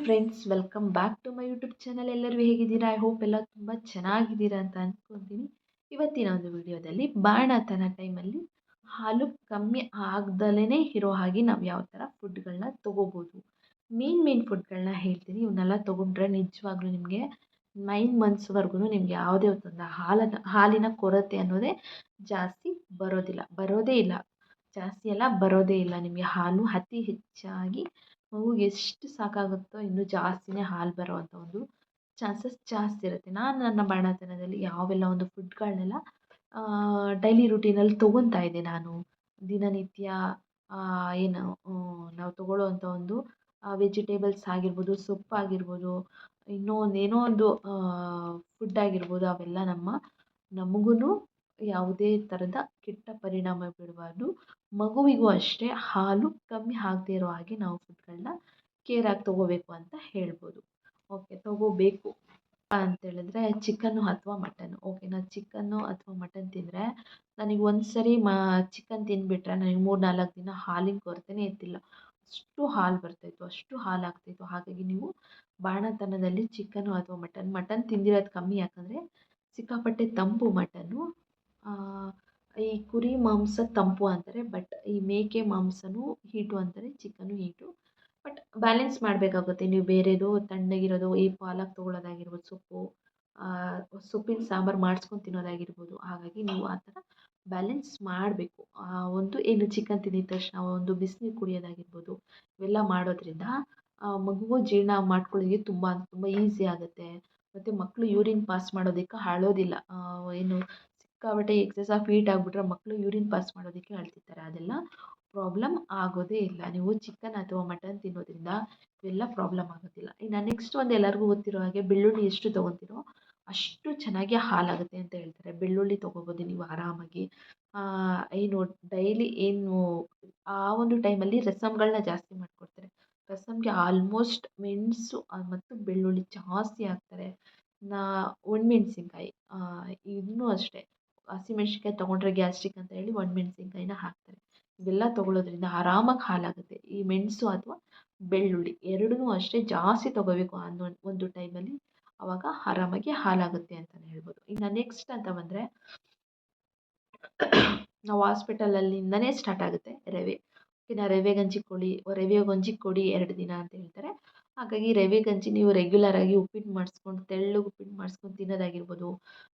Friends, welcome back to my YouTube channel. ಎಲ್ಲರೂ ಹೇಗಿದ್ದೀರಾ? I hope ಎಲ್ಲ ತುಂಬ ಚೆನ್ನಾಗಿದ್ದೀರಾ ಅಂತ ಅಂದ್ಕೊತೀನಿ. ಇವತ್ತಿನ ಒಂದು ವಿಡಿಯೋದಲ್ಲಿ ಬಾಣತನ ಟೈಮಲ್ಲಿ ಹಾಲು ಕಮ್ಮಿ ಆಗ್ದಲೇ ಇರೋ ಹಾಗೆ ನಾವು ಯಾವ ಥರ ಫುಡ್ಗಳನ್ನ ತೊಗೋಬೋದು, ಮೇನ್ ಫುಡ್ಗಳನ್ನ ಹೇಳ್ತೀನಿ. ಇವನ್ನೆಲ್ಲ ತೊಗೊಂಡ್ರೆ ನಿಜವಾಗ್ಲೂ ನಿಮಗೆ 9 ಮಂತ್ಸ್ವರೆಗೂ ನಿಮಗೆ ಯಾವುದೇ ಒಂದು ಹಾಲಿನ ಕೊರತೆ ಅನ್ನೋದೇ ಜಾಸ್ತಿ ಬರೋದೇ ಇಲ್ಲ. ಜಾಸ್ತಿ ಎಲ್ಲ ಬರೋದೇ ಇಲ್ಲ. ನಿಮಗೆ ಹಾಲು ಅತಿ ಹೆಚ್ಚಾಗಿ ಮಗುಗೆ ಎಷ್ಟು ಸಾಕಾಗುತ್ತೋ ಇನ್ನೂ ಜಾಸ್ತಿನೇ ಹಾಲು ಬರೋವಂಥ ಒಂದು ಚಾನ್ಸಸ್ ಜಾಸ್ತಿ ಇರುತ್ತೆ. ನಾನು ನನ್ನ ಬಾಣತನದಲ್ಲಿ ಯಾವೆಲ್ಲ ಒಂದು ಫುಡ್ಗಳನ್ನೆಲ್ಲ ಡೈಲಿ ರೂಟೀನಲ್ಲಿ ತೊಗೊತಾ ಇದ್ದೆ. ನಾನು ದಿನನಿತ್ಯ ಏನು ನಾವು ತೊಗೊಳ್ಳೋವಂಥ ಒಂದು ವೆಜಿಟೇಬಲ್ಸ್ ಆಗಿರ್ಬೋದು, ಸೊಪ್ಪಾಗಿರ್ಬೋದು, ಇನ್ನೂ ಏನೋ ಒಂದು ಫುಡ್ ಆಗಿರ್ಬೋದು, ಅವೆಲ್ಲ ನಮಗೂ ಯಾವುದೇ ಥರದ ಕೆಟ್ಟ ಪರಿಣಾಮ ಬೀಳಬಾರ್ದು. ಮಗುವಿಗೂ ಅಷ್ಟೇ ಹಾಲು ಕಮ್ಮಿ ಆಗದೇ ಇರೋ ಹಾಗೆ ನಾವು ಫುಡ್ಗಳನ್ನ ಕೇರಾಗಿ ತೊಗೋಬೇಕು ಅಂತ ಹೇಳ್ಬೋದು. ಓಕೆ, ತೊಗೋಬೇಕು ಅಂತೇಳಿದ್ರೆ ಚಿಕನ್ನು ಅಥವಾ ಮಟನ್ನು. ಓಕೆನಾ, ಚಿಕನ್ನು ಅಥವಾ ಮಟನ್ ತಿಂದರೆ ನನಗೆ ಒಂದು ಸರಿ ಚಿಕನ್ ತಿಂದುಬಿಟ್ರೆ ನನಗೆ 3-4 ದಿನ ಹಾಲಿನ ಕೊರತೆನೇ ಇರ್ತಿಲ್ಲ. ಅಷ್ಟು ಹಾಲು ಬರ್ತಾಯಿತ್ತು, ಅಷ್ಟು ಹಾಲು ಆಗ್ತಾಯಿತ್ತು. ಹಾಗಾಗಿ ನೀವು ಬಾಣತನದಲ್ಲಿ ಚಿಕನ್ನು ಅಥವಾ ಮಟನ್ ತಿಂದಿರೋದು ಕಮ್ಮಿ. ಯಾಕಂದರೆ ಸಿಕ್ಕಾಪಟ್ಟೆ ತಂಪು ಮಟನ್ನು. ಈ ಕುರಿ ಮಾಂಸ ತಂಪು ಅಂತಾರೆ, ಬಟ್ ಈ ಮೇಕೆ ಮಾಂಸನೂ ಹೀಟು ಅಂತಾರೆ, ಚಿಕನ್ನು ಹೀಟು. ಬಟ್ ಬ್ಯಾಲೆನ್ಸ್ ಮಾಡಬೇಕಾಗುತ್ತೆ. ನೀವು ಬೇರೆದು ತಣ್ಣಗಿರೋದು ಈ ಪಾಲಕ್ ತೊಗೊಳ್ಳೋದಾಗಿರ್ಬೋದು, ಸೊಪ್ಪಿನ ಸಾಂಬಾರು ಮಾಡಿಸ್ಕೊಂಡು ತಿನ್ನೋದಾಗಿರ್ಬೋದು. ಹಾಗಾಗಿ ನೀವು ಆ ಥರ ಬ್ಯಾಲೆನ್ಸ್ ಮಾಡಬೇಕು. ಒಂದು ಏನು ಚಿಕನ್ ತಿಂದಿದ ತಕ್ಷಣ ಒಂದು ಬಿಸಿನೀರು ಕುಡಿಯೋದಾಗಿರ್ಬೋದು, ಇವೆಲ್ಲ ಮಾಡೋದ್ರಿಂದ ಮಗುವು ಜೀರ್ಣ ಮಾಡ್ಕೊಳ್ಳೋದಕ್ಕೆ ತುಂಬ ಈಸಿ ಆಗುತ್ತೆ. ಮತ್ತು ಮಕ್ಕಳು ಯೂರಿನ್ ಪಾಸ್ ಮಾಡೋದಕ್ಕೆ ಅಳೋದಿಲ್ಲ. ಏನು ಸಿಕ್ಕಾಪಟ್ಟೆ ಎಕ್ಸೆಸ್ ಆಫ್ ಹೀಟ್ ಆಗಿಬಿಟ್ರೆ ಮಕ್ಕಳು ಯೂರಿನ್ ಪಾಸ್ ಮಾಡೋದಕ್ಕೆ ಅಳ್ತಿರ್ತಾರೆ. ಅದೆಲ್ಲ ಪ್ರಾಬ್ಲಮ್ ಆಗೋದೇ ಇಲ್ಲ. ನೀವು ಚಿಕನ್ ಅಥವಾ ಮಟನ್ ತಿನ್ನೋದ್ರಿಂದ ಇವೆಲ್ಲ ಪ್ರಾಬ್ಲಮ್ ಆಗೋದಿಲ್ಲ. ಇನ್ನು ನೆಕ್ಸ್ಟ್ ಒಂದು ಎಲ್ಲರಿಗೂ ಗೊತ್ತಿರೋ ಹಾಗೆ ಬೆಳ್ಳುಳ್ಳಿ ಎಷ್ಟು ತೊಗೊತೀರೋ ಅಷ್ಟು ಚೆನ್ನಾಗಿ ಹಾಲಾಗುತ್ತೆ ಅಂತ ಹೇಳ್ತಾರೆ. ಬೆಳ್ಳುಳ್ಳಿ ತೊಗೋಬೋದು ನೀವು ಆರಾಮಾಗಿ. ಏನು ಡೈಲಿ ಏನು ಆ ಒಂದು ಟೈಮಲ್ಲಿ ರಸಮ್ಗಳನ್ನ ಜಾಸ್ತಿ ಮಾಡಿಕೊಡ್ತಾರೆ. ರಸಮ್ಗೆ ಆಲ್ಮೋಸ್ಟ್ ಮೆಣಸು ಮತ್ತು ಬೆಳ್ಳುಳ್ಳಿ ಜಾಸ್ತಿ ಹಾಕ್ತಾರೆ. ಒಣಮೆಣ್ಸಿನ್ಕಾಯಿ ಇದನ್ನೂ ಅಷ್ಟೇ, ಹಸಿಮೆಣ್ಸಿನ್ಕಾಯಿ ತೊಗೊಂಡ್ರೆ ಗ್ಯಾಸ್ಟ್ರಿಕ್ ಅಂತ ಹೇಳಿ ಒಣಮೆಣ್ಸಿನ್ಕಾಯಿನ ಹಾಕ್ತಾರೆ. ಇವೆಲ್ಲ ತೊಗೊಳ್ಳೋದ್ರಿಂದ ಆರಾಮಾಗಿ ಹಾಲಾಗುತ್ತೆ. ಈ ಮೆಣಸು ಅಥವಾ ಬೆಳ್ಳುಳ್ಳಿ ಎರಡನ್ನೂ ಅಷ್ಟೇ ಜಾಸ್ತಿ ತೊಗೋಬೇಕು ಒಂದು ಟೈಮಲ್ಲಿ. ಆವಾಗ ಆರಾಮಾಗಿ ಹಾಲಾಗುತ್ತೆ ಅಂತಲೇ ಹೇಳ್ಬೋದು. ಇನ್ನು ನೆಕ್ಸ್ಟ್ ಅಂತ ಬಂದರೆ ನಾವು ಹಾಸ್ಪಿಟಲಲ್ಲಿಂದನೇ ಸ್ಟಾರ್ಟ್ ಆಗುತ್ತೆ ರವೆ. ಇನ್ನು ರವೆ ಗಂಜಿ ಕೊಡಿ 2 ದಿನ ಅಂತ ಹೇಳ್ತಾರೆ. ಹಾಗಾಗಿ ರವೆ ಗಂಜಿ ನೀವು ರೆಗ್ಯುಲರಾಗಿ ಉಪ್ಪಿಟ್ಟು ಮಾಡಿಸ್ಕೊಂಡು ತೆಳ್ಳಗೆ ಉಪ್ಪಿಟ್ಟು ಮಾಡಿಸ್ಕೊಂಡು ತಿನ್ನೋದಾಗಿರ್ಬೋದು,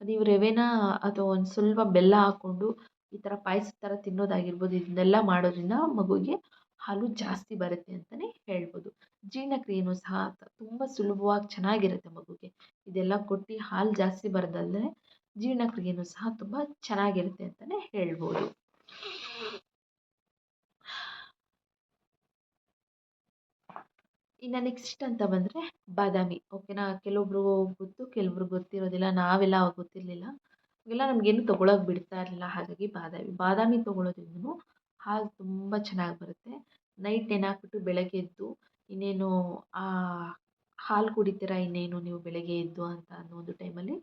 ನೀವು ರವೆನ ಅಥವಾ ಒಂದು ಸ್ವಲ್ಪ ಬೆಲ್ಲ ಹಾಕ್ಕೊಂಡು ಈ ಥರ ಪಾಯಸದ ಥರ ತಿನ್ನೋದಾಗಿರ್ಬೋದು. ಇದನ್ನೆಲ್ಲ ಮಾಡೋದ್ರಿಂದ ಮಗುವಿಗೆ ಹಾಲು ಜಾಸ್ತಿ ಬರುತ್ತೆ ಅಂತಲೇ ಹೇಳ್ಬೋದು. ಜೀರ್ಣಕ್ರಿಯೆನೂ ಸಹ ತುಂಬ ಸುಲಭವಾಗಿ ಚೆನ್ನಾಗಿರುತ್ತೆ ಮಗುಗೆ. ಇದೆಲ್ಲ ಕೊಟ್ಟು ಹಾಲು ಜಾಸ್ತಿ ಬರೋದಲ್ಲದೆ ಜೀರ್ಣಕ್ರಿಯೆನೂ ಸಹ ತುಂಬ ಚೆನ್ನಾಗಿರುತ್ತೆ ಅಂತಲೇ ಹೇಳ್ಬೋದು. ಇನ್ನು ನೆಕ್ಸ್ಟ್ ಅಂತ ಬಂದರೆ ಬಾದಾಮಿ. ಓಕೆನಾ, ಕೆಲವೊಬ್ರು ಗೊತ್ತು, ಕೆಲವ್ರು ಗೊತ್ತಿರೋದಿಲ್ಲ. ನಾವೆಲ್ಲ ಅವಾಗ ಗೊತ್ತಿರಲಿಲ್ಲ, ಇವೆಲ್ಲ ನಮಗೇನು ತೊಗೊಳಕ್ಕೆ ಬಿಡ್ತಾ ಇರಲಿಲ್ಲ. ಹಾಗಾಗಿ ಬಾದಾಮಿ ತೊಗೊಳೋದ್ರಿಂದನೂ ಹಾಲು ತುಂಬ ಚೆನ್ನಾಗಿ ಬರುತ್ತೆ. ನೈಟ್ ನೆನೆಹಾಕ್ಬಿಟ್ಟು ಬೆಳಗ್ಗೆ ಎದ್ದು ಇನ್ನೇನು ಹಾಲು ಕುಡಿತೀರಾ ಇನ್ನೇನು ನೀವು ಬೆಳಗ್ಗೆ ಎದ್ದು ಅಂತ ಅನ್ನೋ ಒಂದು ಟೈಮಲ್ಲಿ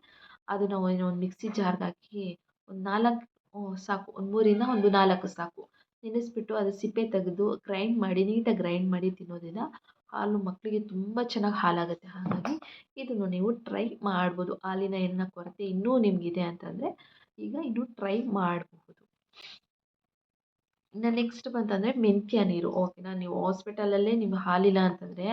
ಅದನ್ನು ಒಂದು ಮಿಕ್ಸಿ ಜಾರ್ಗೆ ಹಾಕಿ ಒಂದು 4 ಸಾಕು, ಒಂದು 3ರಿಂದ ಒಂದು 4 ಸಾಕು, ನೆನೆಸ್ಬಿಟ್ಟು ಅದು ಸಿಪ್ಪೆ ತೆಗೆದು ನೀಟಾಗಿ ಗ್ರೈಂಡ್ ಮಾಡಿ ತಿನ್ನೋದ್ರಿಂದ ಹಾಲು ಮಕ್ಕಳಿಗೆ ತುಂಬ ಚೆನ್ನಾಗಿ ಹಾಲಾಗುತ್ತೆ. ಹಾಗಾಗಿ ಇದನ್ನು ನೀವು ಟ್ರೈ ಮಾಡ್ಬೋದು. ಹಾಲಿನ ಕೊರತೆ ಇನ್ನೂ ನಿಮಗಿದೆ ಅಂತಂದರೆ ಈಗ ಇನ್ನೂ ಟ್ರೈ ಮಾಡಬಹುದು. ಇನ್ನು ನೆಕ್ಸ್ಟ್ ಬಂತಂದರೆ ಮೆಂತ್ಯ ನೀರು. ಓಕೆನಾ, ನೀವು ಹಾಸ್ಪಿಟಲಲ್ಲೇ ನಿಮ್ಗೆ ಹಾಲಿಲ್ಲ ಅಂತಂದರೆ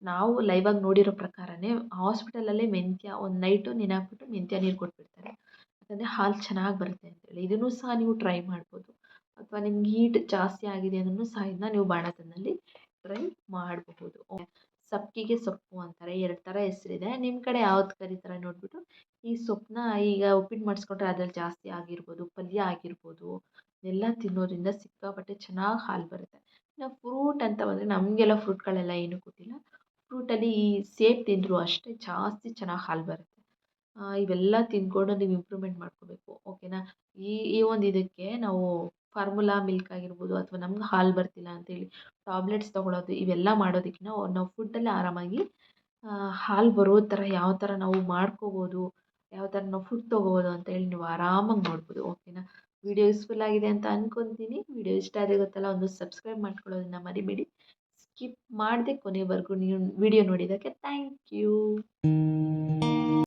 ನಾವು ಲೈವಾಗಿ ನೋಡಿರೋ ಪ್ರಕಾರನೇ ಹಾಸ್ಪಿಟಲಲ್ಲೇ ಮೆಂತ್ಯ ಒಂದು ನೈಟು ನೆನೆಹಾಕ್ಬಿಟ್ಟು ಮೆಂತ್ಯ ನೀರು ಕೊಟ್ಬಿಡ್ತಾರೆ. ಯಾಕಂದರೆ ಹಾಲು ಚೆನ್ನಾಗಿ ಬರುತ್ತೆ ಅಂತೇಳಿ. ಇದನ್ನು ಸಹ ನೀವು ಟ್ರೈ ಮಾಡ್ಬೋದು. ಅಥವಾ ನಿಮ್ಗೆ ಹೀಟ್ ಜಾಸ್ತಿ ಆಗಿದೆ ಅಂದ್ರೂ ಸಹ ಇದನ್ನ ನೀವು ಬಾಣತನದಲ್ಲಿ ಟ್ರೈ ಮಾಡಬಹುದು. ಸಬ್ಬಕ್ಕಿಗೆ ಸೊಪ್ಪು ಅಂತಾರೆ, 2 ಥರ ಹೆಸರಿದೆ. ನಿಮ್ಮ ಕಡೆ ಯಾವ್ದು ಕರೀತಾರೆ ನೋಡಿಬಿಟ್ಟು ಈ ಸೊಪ್ಪನ್ನ ಈಗ ಉಪ್ಪಿಟ್ಟು ಮಾಡಿಸ್ಕೊಂಡ್ರೆ ಅದ್ರಲ್ಲಿ ಜಾಸ್ತಿ ಆಗಿರ್ಬೋದು, ಪಲ್ಯ ಆಗಿರ್ಬೋದು, ಎಲ್ಲ ತಿನ್ನೋದ್ರಿಂದ ಸಿಕ್ಕಾಪಟ್ಟೆ ಚೆನ್ನಾಗಿ ಹಾಲು ಬರುತ್ತೆ. ಇನ್ನು ಫ್ರೂಟ್ ಅಂತ ಬಂದರೆ ನಮಗೆಲ್ಲ ಫ್ರೂಟ್ಗಳೆಲ್ಲ ಏನೂ ಗೊತ್ತಿಲ್ಲ. ಫ್ರೂಟಲ್ಲಿ ಈ ಸೇಬು ತಿಂದರೂ ಅಷ್ಟೇ ಜಾಸ್ತಿ ಚೆನ್ನಾಗಿ ಹಾಲು ಬರುತ್ತೆ. ಇವೆಲ್ಲ ತಿಂದ್ಕೊಂಡು ನೀವು ಇಂಪ್ರೂವ್ಮೆಂಟ್ ಮಾಡ್ಕೋಬೇಕು. ಓಕೆನಾ, ಈ ಒಂದು ಇದಕ್ಕೆ ನಾವು ಫಾರ್ಮುಲಾ ಮಿಲ್ಕ್ ಆಗಿರ್ಬೋದು ಅಥವಾ ನಮ್ಗೆ ಹಾಲು ಬರ್ತಿಲ್ಲ ಅಂತೇಳಿ ಟಾಬ್ಲೆಟ್ಸ್ ತೊಗೊಳೋದು, ಇವೆಲ್ಲ ಮಾಡೋದಕ್ಕಿಂತ ನಾವು ಫುಡ್ಡಲ್ಲೇ ಆರಾಮಾಗಿ ಹಾಲು ಬರೋ ಥರ ಯಾವ ಥರ ನಾವು ಮಾಡ್ಕೋಬೋದು, ಯಾವ ಥರ ನಾವು ಫುಡ್ ತೊಗೋಬೋದು ಅಂತೇಳಿ ನೀವು ಆರಾಮಾಗಿ ನೋಡ್ಬೋದು. ಓಕೆನಾ, ವಿಡಿಯೋ ಯೂಸ್ಫುಲ್ ಆಗಿದೆ ಅಂತ ಅಂದ್ಕೊತೀನಿ. ವಿಡಿಯೋ ಇಷ್ಟ ಆದರೆ ಗೊತ್ತಲ್ಲ, ಒಂದು ಸಬ್ಸ್ಕ್ರೈಬ್ ಮಾಡ್ಕೊಳ್ಳೋದನ್ನ ಮರಿಬೇಡಿ. ಸ್ಕಿಪ್ ಮಾಡದೆ ಕೊನೆವರೆಗೂ ನೀವು ವಿಡಿಯೋ ನೋಡಿದ್ದಕ್ಕೆ ಥ್ಯಾಂಕ್ ಯು.